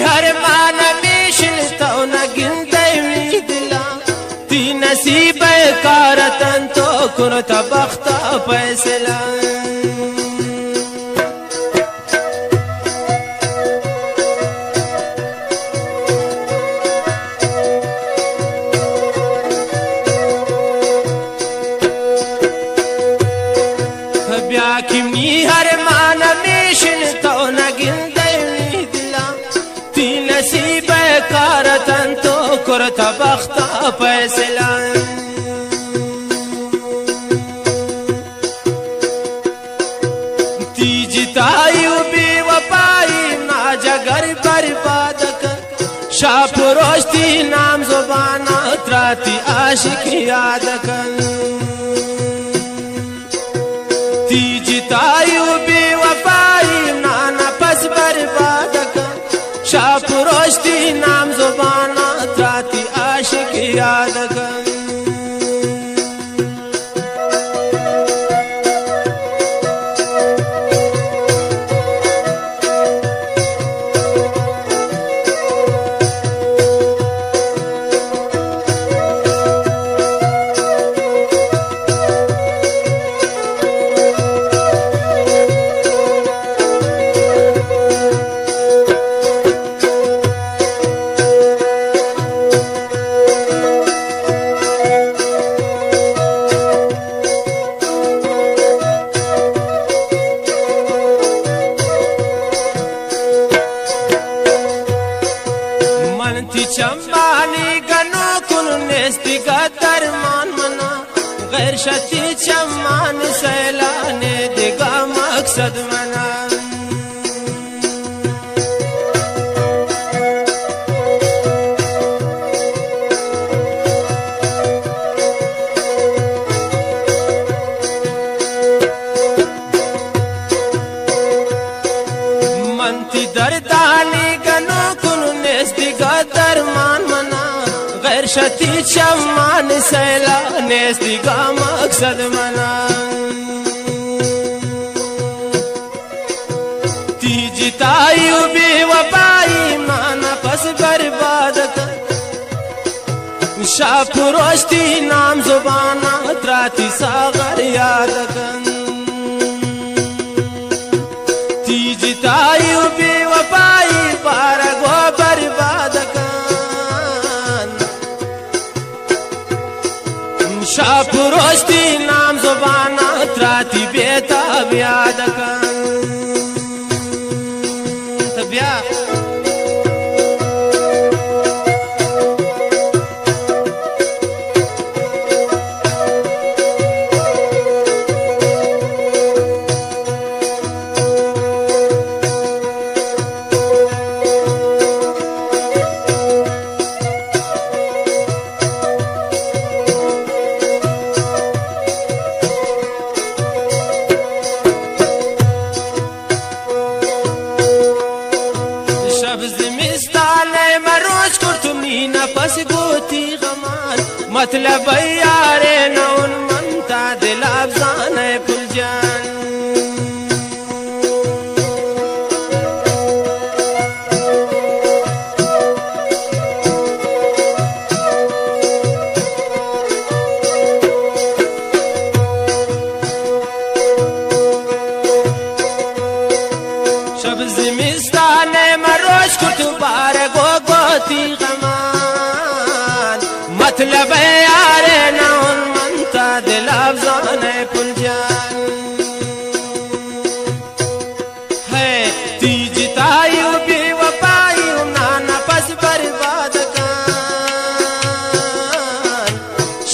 हर मान मिशन तो न गिनते दिला ती नसीब कारतन तो कुरत बख्ता फैसला ब्याखिमी हर मान मिशन तो न गिनते दिला ती नसीब कारतन तो कुरत बख्ता फैसला तीजितायु बेवफाई ना जगर बर्बाद कर शाप रोशती नाम जुबाना त्राती आशिक याद कर तीजितायु बेवफाई नाना पस बर्बाद कर शाप रोशती नाम जुबाना त्राती आशिक याद कर चंबानी गनो कुन नेस्ती का दरमान मना गैर शती चमान सैलाने देगा मकसद मना मंती दरदानी गनो कुन नेस्ती का दरमान मना गैर शती चमान सैला नेस्ती का मकसद मना तीजितायु बेवफाई माना पस बर्बाद कर शाप रोशती नाम जुबाना त्राती सागर याद कर तीजितायु बेवफाई पारगो बर्बाद कर शाप रोशती नाम जुबाना त्राती बेताब याद कर तबिया पस गोती गमान मतलब यारे नौन मनता दिल अफजान है फुलजान शब जिमिस्तान मरोज कुतुबार गो गोती गमान मतलब यारे नौन मनता दिल अफजान है फुलजान है तीजितायु बेवफाई नाना पस बर्बाद कर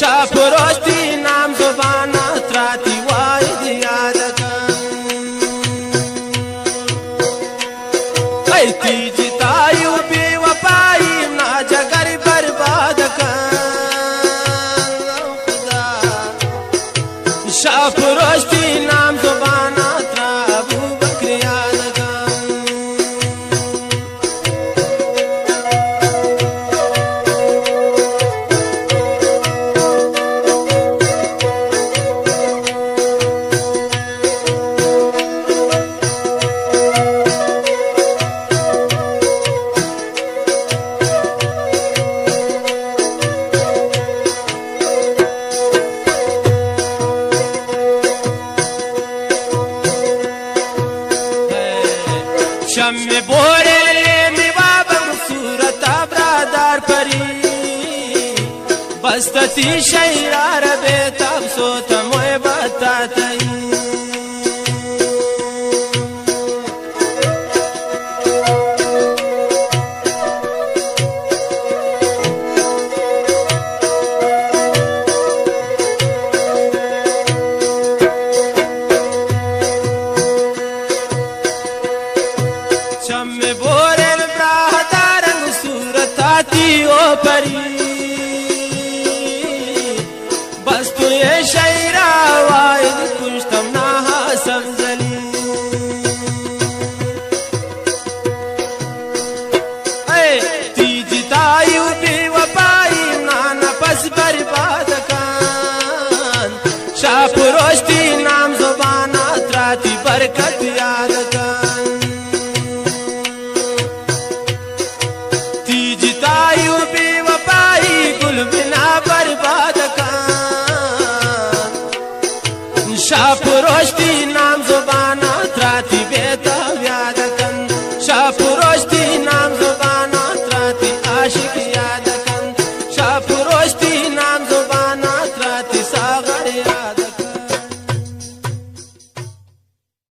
शाप रोशती नाम जुबाना त्राती वाहिद याद कर तीजितायु बेवफाई ना जगर बर्बाद कर بستتی شیرار بیتاب سوتا موی بتاتای چم بورن برادرن صورتاتی او پری بس تو یہ شیرا واید کشتم نها سمزلی اے تیجی تایو بی وپائی نانا پس برباد کان شاپ روشتی نام زبانات راتی برکت یاد کان شاپ روشتی نام زبانات راتی بیتا یاد کن شاپ روشتی